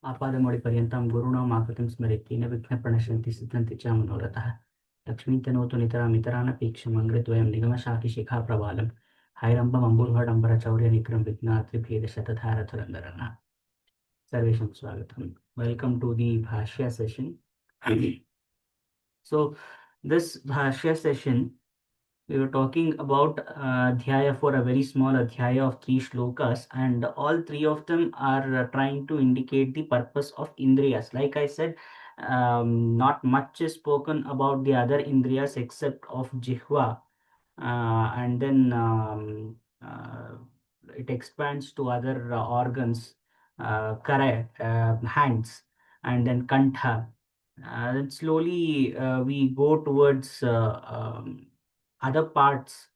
आपादमौलिपर्यन्तं गुरूणां आकृतिं स्मरेत् येन विघ्नप्रणश्यन्ति सिद्धन्ति च मनोरथः। लक्ष्मीं तनोतु नितरामितरानपेक्षमङ्घ्रिद्वयं निगमशाखिशिखाप्रवालं हैरम्बमम्बुर्भडम्बरचौर्यनिग्रहं विघ्नात्रिभेदशतधारतुरन्दरः। सर्वेषां स्वागतं. Welcome to the Bhashya session. So this Bhashya session we were talking about adhyaya for a very small adhyaya of 3 shlokas, and all 3 of them are trying to indicate the purpose of indriyas. Like I said, not much is spoken about the other indriyas except of jihva, and then it expands to other organs, kara, hands, and then kantha. Then slowly we go towards other parts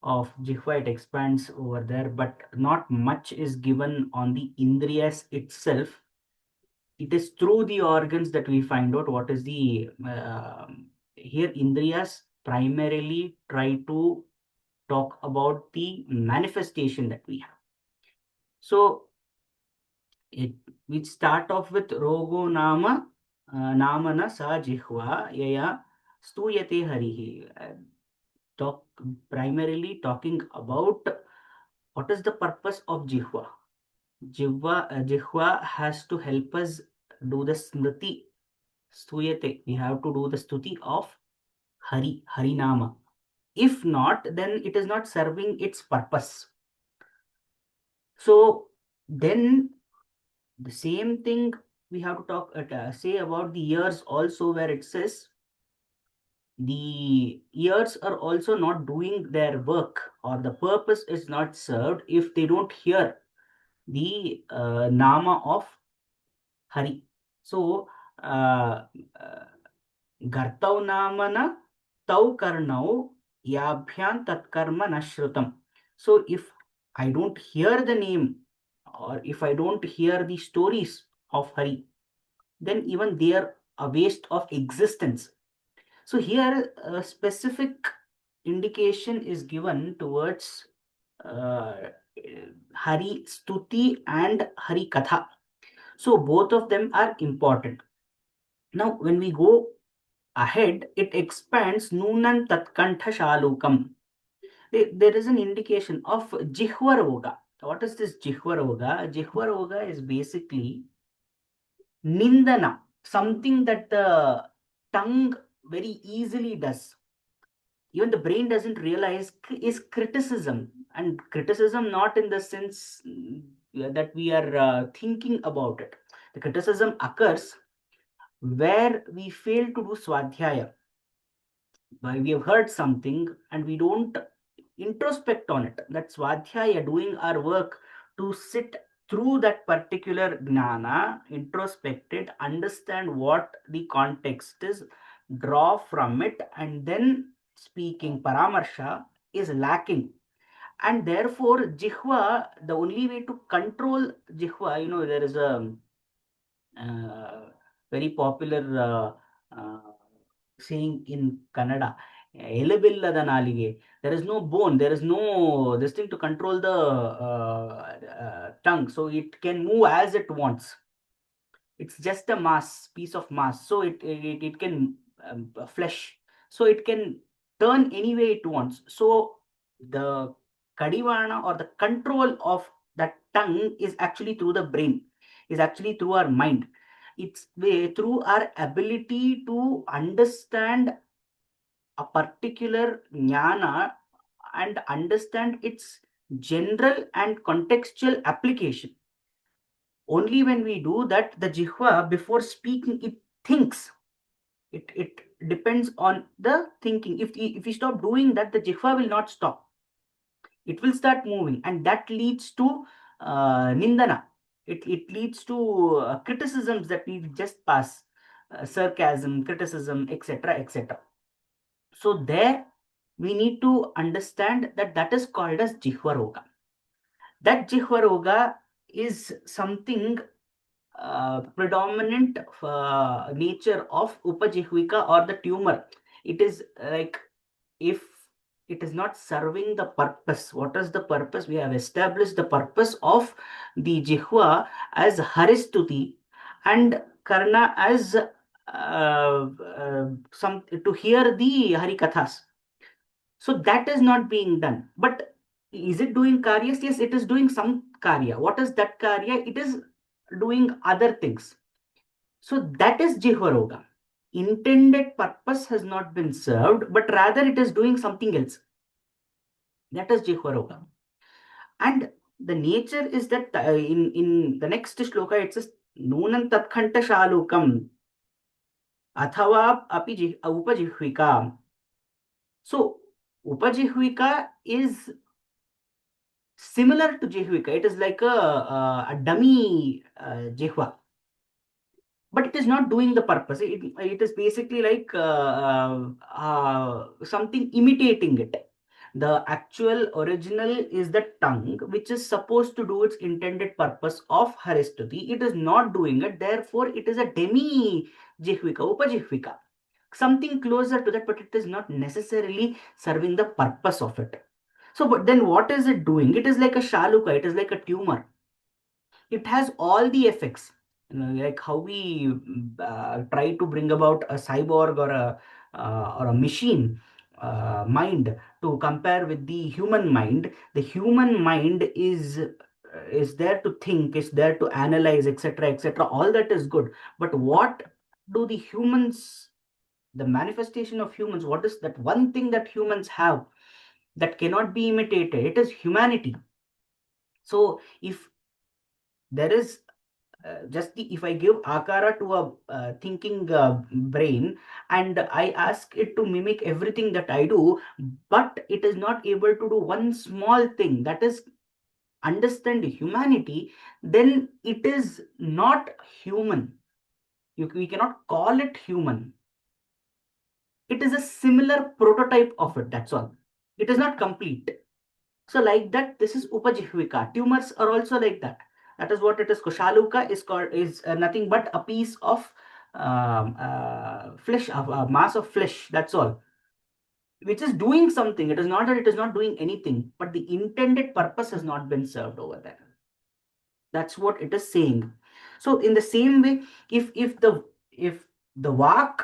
of jihva. It expands over there, but not much is given on the indriyas itself. It is through the organs that we find out what is the here indriyas primarily try to talk about the manifestation that we have. So we start off with rogo nama namana sa jihva yaya stuyate harihi. Primarily talking about what is the purpose of jihva. Jihva has to help us do the smriti. Stuyate, we have to do the stuti of Harinama. If not, then it is not serving its purpose. So then the same thing we have to say about the ears also, where it says the ears are also not doing their work, or the purpose is not served if they don't hear the nama of Hari. So gartau namana tau karnau yabhyam tatkarma nashrutam. So if I don't hear the name, or if I don't hear the stories of Hari, then even they are a waste of existence. So here a specific indication is given towards Hari Stuti and Hari Katha. So both of them are important. Now when we go ahead, it expands Nunan Tatkantha Shalukam. There is an indication of Jihvaroga. What is this Jihvaroga? Jihvaroga is basically Nindana, something that the tongue very easily does. Even the brain doesn't realize is criticism, and criticism not in the sense that we are thinking about it. The criticism occurs where we fail to do swadhyaya. We have heard something and we don't introspect on it. That's swadhyaya, doing our work to sit through that particular gnana, introspect it, understand what the context is, draw from it, and then speaking paramarsha is lacking. And therefore jihva, the only way to control jihva, there is a very popular saying in Kannada, "Elebillada nalige." There is no bone, there is no this thing to control the tongue, so it can move as it wants. It's just a piece of mass, so it can flesh, so it can turn any way it wants. So the kadivana, or the control of that tongue, is actually through the brain, is actually through our mind. It's through our ability to understand a particular jnana and understand its general and contextual application. Only when we do that, the jihva, before speaking, it thinks. It depends on the thinking. If we stop doing that, the jihva will not stop. It will start moving, and that leads to nindana. It leads to criticisms that we just pass, sarcasm, criticism, etc., etc. So there we need to understand that that is called as jihva roga. That jihva roga is something predominant nature of upajihvika, or the tumor. It is like, if it is not serving the purpose. What is the purpose? We have established the purpose of the jihva as haristuti, and Karna as some to hear the Harikathas. So that is not being done. But is it doing karyas? Yes, it is doing some karya. What is that karya? It is doing other things. So that is Jihvaroga. Intended purpose has not been served, but rather it is doing something else. That is Jihvaroga. And the nature is that in the next shloka it says Nunan Tatkhanta Shalukam Athava Upajihvika. So Upajihvika is similar to Jihvika. It is like a dummy Jihva, but it is not doing the purpose. It is basically like something imitating it. The actual original is the tongue, which is supposed to do its intended purpose of Haristuti. It is not doing it, therefore, it is a demi Jihvika, Upajihvika. Something closer to that, but it is not necessarily serving the purpose of it. So, but then what is it doing? It is like a shaluka, it is like a tumor. It has all the effects. Like how we try to bring about a cyborg or a machine mind to compare with the human mind. The human mind is there to think, is there to analyze, etc., etc. All that is good, but what do the humans, the manifestation of humans, what is that one thing that humans have that cannot be imitated? It is humanity. So if there is just the if I give akara to a thinking brain and I ask it to mimic everything that I do, but it is not able to do one small thing, that is understand humanity, then it is not human. We cannot call it human. It is a similar prototype of it, that's all. It is not complete. So like that, this is upajihvika. Tumors are also like that. That is what it is. Kushaluka is called, is nothing but a piece of flesh, a mass of flesh. That's all. Which is doing something. It is not that it is not doing anything, but the intended purpose has not been served over there. That's what it is saying. So in the same way, if the vak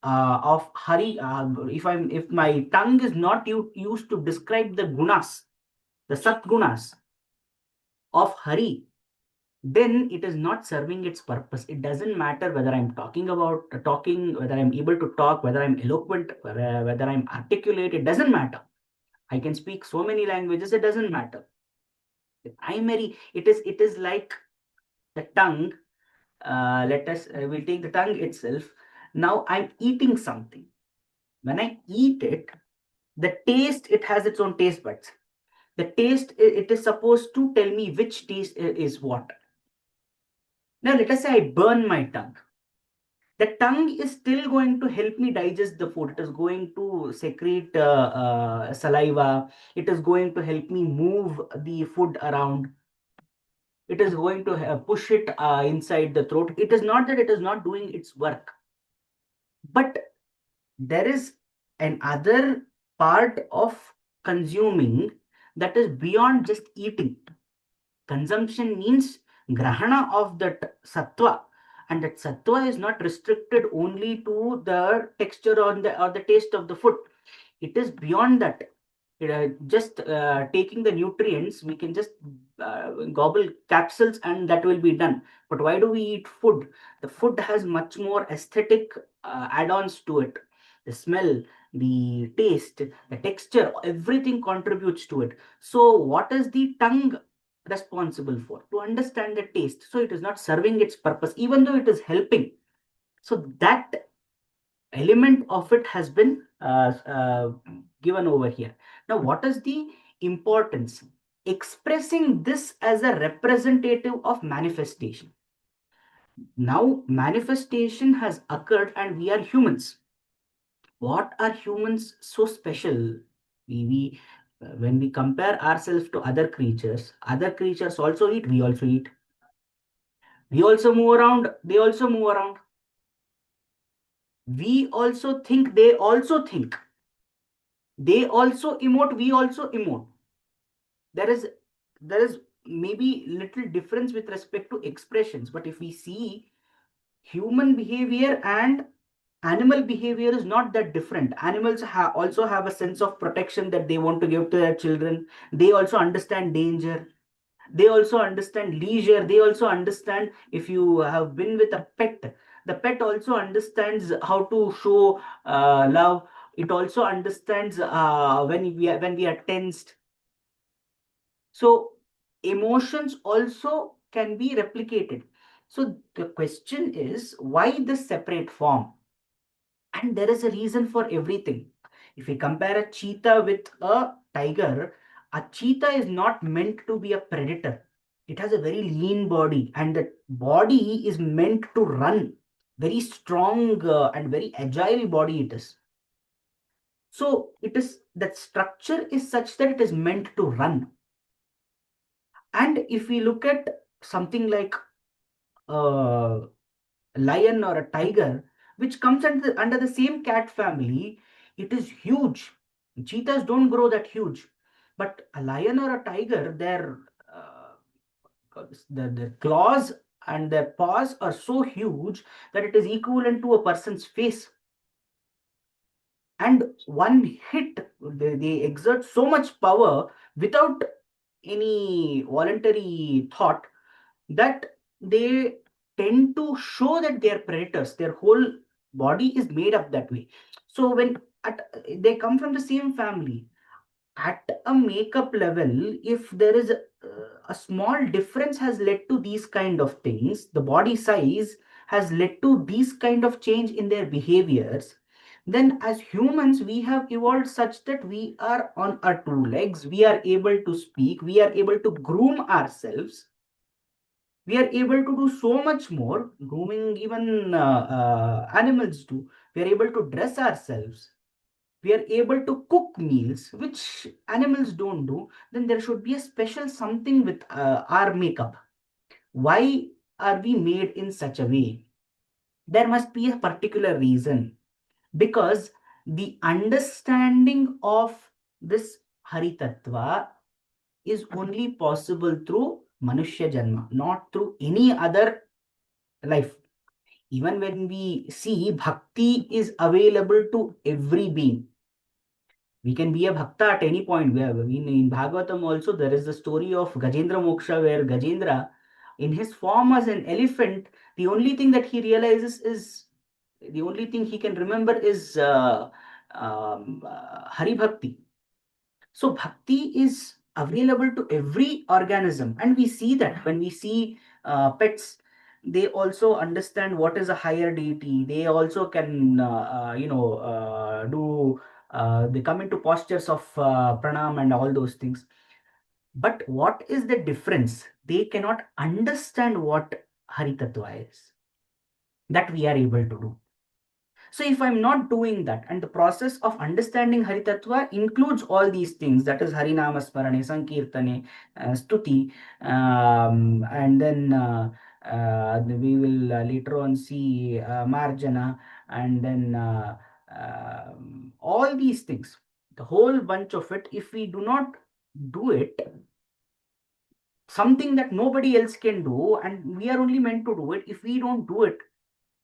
of Hari, if my tongue is not used to describe the gunas, the sat gunas of Hari, then it is not serving its purpose. It doesn't matter whether I'm talking about talking, whether I'm able to talk, whether I'm eloquent, whether I'm articulate. It doesn't matter. I can speak so many languages. It doesn't matter. The primary, it is like the tongue. Let us we'll take the tongue itself. Now I'm eating something. When I eat it, the taste, it has its own taste buds. The taste, it is supposed to tell me which taste is what. Now let us say I burn my tongue. The tongue is still going to help me digest the food. It is going to secrete saliva. It is going to help me move the food around. It is going to push it inside the throat. It is not that it is not doing its work, but there is another part of consuming that is beyond just eating. Consumption means grahana of that sattva, and that sattva is not restricted only to the texture or the taste of the food. It is beyond that. Just taking the nutrients, we can just gobble capsules and that will be done. But why do we eat food? The food has much more aesthetic add-ons to it. The smell, the taste, the texture, everything contributes to it. So what is the tongue responsible for? To understand the taste. So it is not serving its purpose, even though it is helping. So that element of it has been given over here. Now, what is the importance? Expressing this as a representative of manifestation. Now, manifestation has occurred and we are humans. What are humans so special? We when we compare ourselves to other creatures also eat, we also eat. We also move around, they also move around. We also think, they also think. They also emote, we also emote. There is maybe little difference with respect to expressions, but if we see human behavior and animal behavior is not that different. Animals also have a sense of protection that they want to give to their children. They also understand danger. They also understand leisure. They also understand, if you have been with a pet, the pet also understands how to show love. It also understands when we are tensed. So emotions also can be replicated. So the question is, why this separate form? And there is a reason for everything. If we compare a cheetah with a tiger, a cheetah is not meant to be a predator. It has a very lean body, and the body is meant to run. Very strong and very agile body it is. So it is, that structure is such that it is meant to run. And if we look at something like a lion or a tiger, which comes under the same cat family, it is huge. Cheetahs don't grow that huge. But a lion or a tiger, their claws and their paws are so huge that it is equivalent to a person's face. And one hit, they exert so much power without any voluntary thought, that they tend to show that they are predators. Their whole body is made up that way. So they come from the same family, at a makeup level, if there is a small difference has led to these kind of things, the body size has led to these kind of change in their behaviors, then as humans we have evolved such that we are on our two legs, we are able to speak, we are able to groom ourselves, we are able to do so much more grooming. Even animals do. We are able to dress ourselves, we are able to cook meals which animals don't do. Then there should be a special something with our makeup. Why are we made in such a way? There must be a particular reason, because the understanding of this hari tattva is only possible through manushya janma, not through any other life. Even when we see, bhakti is available to every being. We can be a bhakta at any point. In Bhagavatam also, there is the story of Gajendra Moksha, where Gajendra, in his form as an elephant, the only thing that he realizes is, the only thing he can remember is Hari Bhakti. So bhakti is available to every organism, and we see that when we see pets, they also understand what is a higher deity. They also can, do. They come into postures of pranam and all those things. But what is the difference? They cannot understand what Hari Tattva is. That we are able to do. So if I'm not doing that, and the process of understanding Hari Tattva includes all these things, that is Harinama Smarane, Sankirtane, Stuti, and then we will later on see Marjana, and then all these things, the whole bunch of it, if we do not do it, something that nobody else can do, and we are only meant to do it, if we don't do it,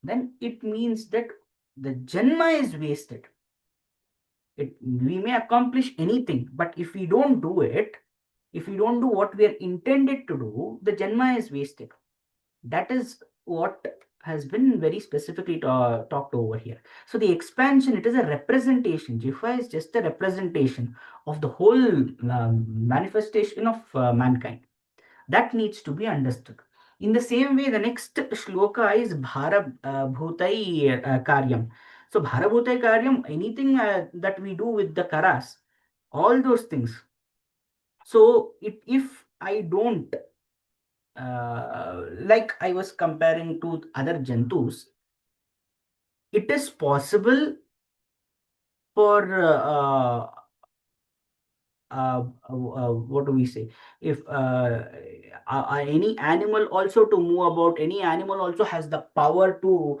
then it means that the Janma is wasted. We may accomplish anything, but if we don't do it, if we don't do what we are intended to do, the Janma is wasted. That is what has been very specifically talked over here. So the expansion, it is a representation. Jiva is just a representation of the whole manifestation of mankind. That needs to be understood. In the same way, the next shloka is Bhara Bhutai Karyam. So Bhara Bhutai Karyam, anything that we do with the karas, all those things. So if I don't, like I was comparing to other jantus, it is possible for what do we say, if any animal also to move about, any animal also has the power to,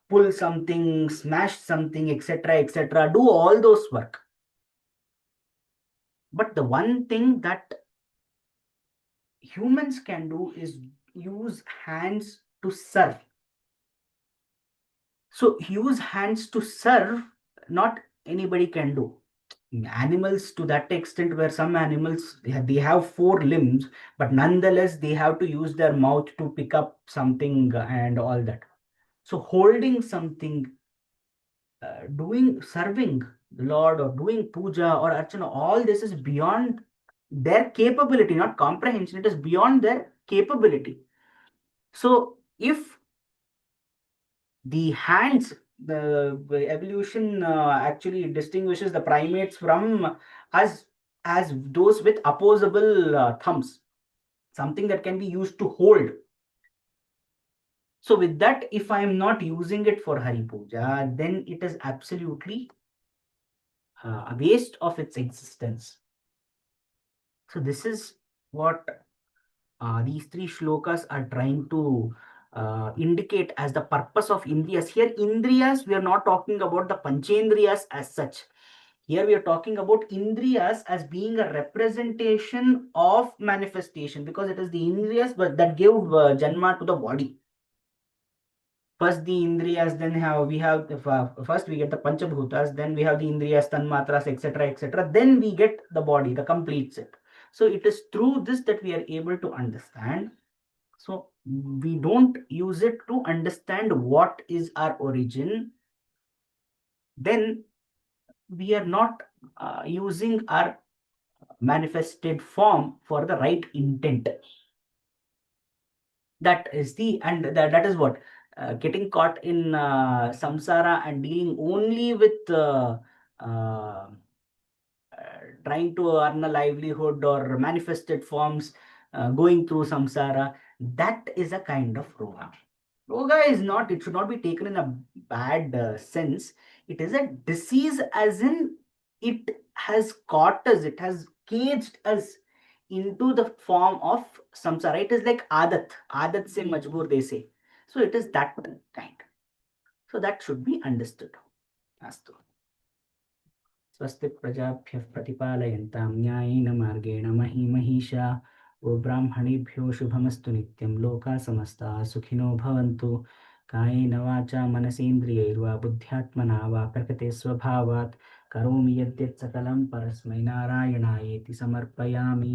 pull something, smash something, etc., etc., do all those work. But the one thing that humans can do is use hands to serve. So use hands to serve, not anybody can do. Animals to that extent, where some animals they have four limbs, but nonetheless they have to use their mouth to pick up something and all that. So holding something, doing serving the Lord or doing puja or archana, all this is beyond their capability, not comprehension. It is beyond their capability. So if the hands, the evolution actually distinguishes the primates from us as those with opposable thumbs, something that can be used to hold. So with that, if I am not using it for Hari Puja, then it is absolutely a waste of its existence. So this is what these three shlokas are trying to indicate as the purpose of Indriyas. Here, Indriyas, we are not talking about the Panchendriyas as such. Here we are talking about Indriyas as being a representation of manifestation, because it is the Indriyas but that give Janma to the body. First the Indriyas, then we have first we get the Panchabhutas, then we have the Indriyas, Tanmatras, etc., etc. Then we get the body, the complete set. So it is through this that we are able to understand. So we don't use it to understand what is our origin. Then we are not using our manifested form for the right intent. That is that is what getting caught in samsara and dealing only with trying to earn a livelihood or manifested forms, going through samsara. That is a kind of roga. Roga is not, it should not be taken in a bad sense. It is a disease, as in it has caught us, it has caged us into the form of samsara. It is like adat. Adat se majboor, they say. So it is that kind. So that should be understood. Astu. स्वस्ति प्रजाभ्यः प्रतिपालयन्तां न्यायेन मार्गेण महीमहीषा गोब्राह्मणेभ्यो शुभमस्तु नित्यं लोकाः समस्ताः सुखिनो भवन्तु कायेन वाचा मनसेन्द्रियैर्वा बुद्ध्यात्मना वा प्रकृते स्वभावात् करोमि यद्यत् सकलं परस्मै नारायणायेति समर्पयामि।